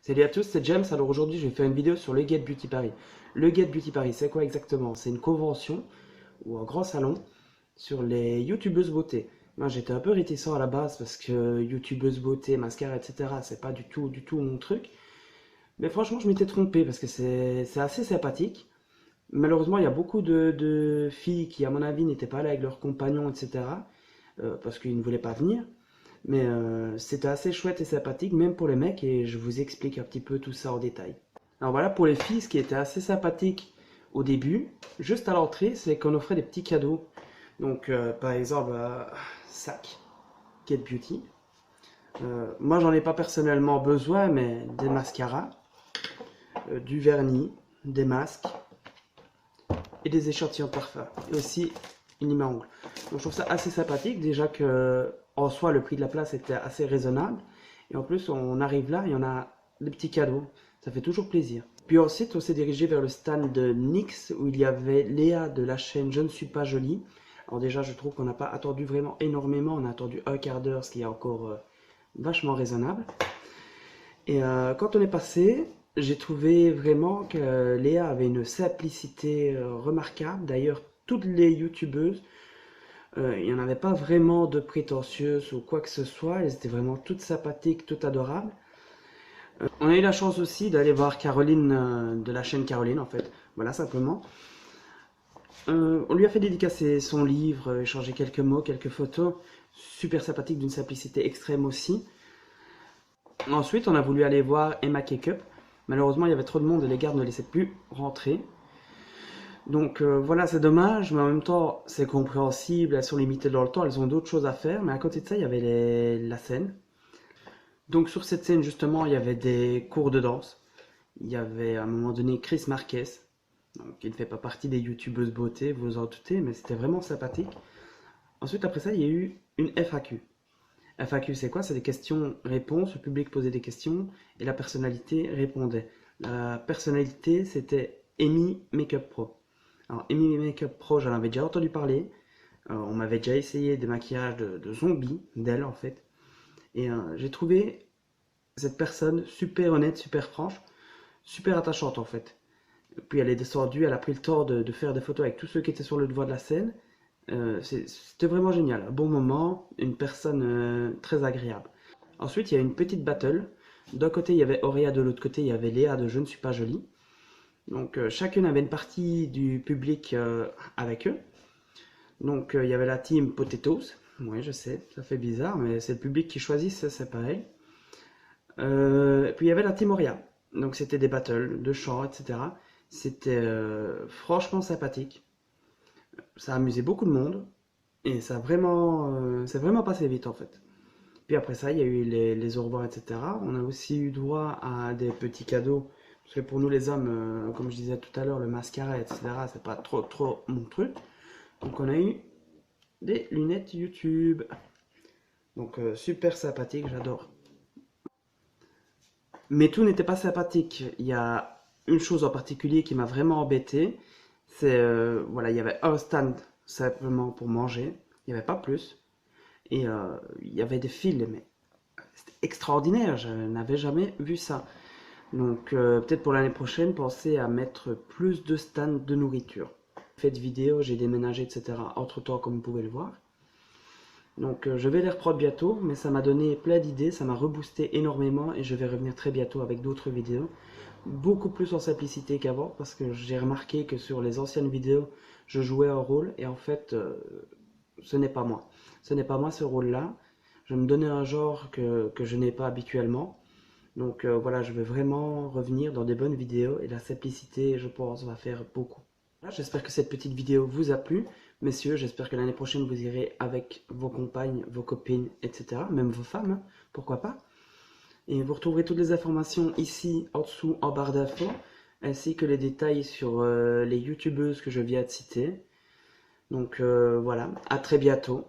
Salut à tous, c'est James. Alors aujourd'hui, je vais faire une vidéo sur le Get Beauty Paris. Le Get Beauty Paris, c'est quoi exactement? C'est une convention ou un grand salon sur les youtubeuses beauté. Moi, j'étais un peu réticent à la base parce que youtubeuse beauté, mascara, etc., c'est pas du tout mon truc. Mais franchement, je m'étais trompé parce que c'est assez sympathique. Malheureusement, il y a beaucoup de filles qui, à mon avis, n'étaient pas là avec leurs compagnons, etc., parce qu'ils ne voulaient pas venir. Mais c'était assez chouette et sympathique, même pour les mecs, et je vous explique un petit peu tout ça en détail. Alors voilà, pour les filles, ce qui était assez sympathique au début, juste à l'entrée, c'est qu'on offrait des petits cadeaux. Donc par exemple, sac, Get Beauty. Moi, j'en ai pas personnellement besoin, mais des mascaras, du vernis, des masques et des échantillons de parfum. Et aussi une lime à ongles. Donc je trouve ça assez sympathique, déjà que en soi le prix de la place était assez raisonnable. Et en plus on arrive là et on a des petits cadeaux. Ça fait toujours plaisir. Puis ensuite on s'est dirigé vers le stand de NYX où il y avait Léa de la chaîne Je ne suis pas jolie. Alors déjà je trouve qu'on n'a pas attendu vraiment énormément, on a attendu un quart d'heure, ce qui est encore vachement raisonnable. Et quand on est passé, j'ai trouvé vraiment que Léa avait une simplicité remarquable. D'ailleurs, toutes les youtubeuses, il n'y en avait pas vraiment de prétentieuses ou quoi que ce soit. Elles étaient vraiment toutes sympathiques, toutes adorables. On a eu la chance aussi d'aller voir Caroline de la chaîne Caroline, en fait. Voilà, simplement. On lui a fait dédicacer son livre, échanger quelques mots, quelques photos. Super sympathique, d'une simplicité extrême aussi. Ensuite, on a voulu aller voir Emma Cakeup. Malheureusement, il y avait trop de monde et les gardes ne laissaient plus rentrer. Donc voilà, c'est dommage, mais en même temps, c'est compréhensible. Elles sont limitées dans le temps, elles ont d'autres choses à faire. Mais à côté de ça, il y avait la scène. Donc sur cette scène, justement, il y avait des cours de danse. Il y avait à un moment donné Chris Marquez. Donc il ne fait pas partie des youtubeuses beauté, vous vous en doutez, mais c'était vraiment sympathique. Ensuite, après ça, il y a eu une FAQ. FAQ, c'est quoi? C'est des questions-réponses. Le public posait des questions et la personnalité répondait. La personnalité, c'était Amy Makeup Pro. Alors, Amy Makeup Pro, j'en avais déjà entendu parler. On m'avait déjà essayé des maquillages de zombies, d'elle en fait. Et j'ai trouvé cette personne super honnête, super franche, super attachante en fait. Puis elle est descendue, elle a pris le temps de faire des photos avec tous ceux qui étaient sur le devant de la scène. C'était vraiment génial, un bon moment, une personne très agréable. Ensuite, il y a une petite battle. D'un côté, il y avait Auréa, de l'autre côté, il y avait Léa de Je ne suis pas jolie. Donc, chacune avait une partie du public avec eux. Donc, il y avait la team Potatoes. Oui, je sais, ça fait bizarre, mais c'est le public qui choisit, ça c'est pareil. Puis, il y avait la team Auréa. Donc, c'était des battles de chant, etc. C'était franchement sympathique. Ça a amusé beaucoup de monde. Et ça a vraiment, c'est vraiment passé vite en fait. Puis après ça, il y a eu les au revoir, etc. On a aussi eu droit à des petits cadeaux. Parce que pour nous les hommes, comme je disais tout à l'heure, le mascara, etc., c'est pas trop mon truc. Donc on a eu des lunettes YouTube. Donc super sympathique, j'adore. Mais tout n'était pas sympathique. Il y a une chose en particulier qui m'a vraiment embêté. C'est, voilà, il y avait un stand simplement pour manger. Il n'y avait pas plus. Et il y avait des fils, mais c'était extraordinaire, je n'avais jamais vu ça. Donc peut-être pour l'année prochaine, pensez à mettre plus de stands de nourriture. Faites vidéo, j'ai déménagé, etc. Entre-temps, comme vous pouvez le voir. Donc je vais les reprendre bientôt, mais ça m'a donné plein d'idées, ça m'a reboosté énormément et je vais revenir très bientôt avec d'autres vidéos. Beaucoup plus en simplicité qu'avant parce que j'ai remarqué que sur les anciennes vidéos, je jouais un rôle et en fait, ce n'est pas moi. Ce n'est pas moi ce rôle-là. Je me donnais un genre que je n'ai pas habituellement. Donc voilà, je veux vraiment revenir dans des bonnes vidéos et la simplicité, je pense, va faire beaucoup. Voilà, j'espère que cette petite vidéo vous a plu. Messieurs, j'espère que l'année prochaine vous irez avec vos compagnes, vos copines, etc. Même vos femmes, hein, pourquoi pas. Et vous retrouverez toutes les informations ici, en dessous, en barre d'infos, ainsi que les détails sur les youtubeuses que je viens de citer. Donc voilà, à très bientôt.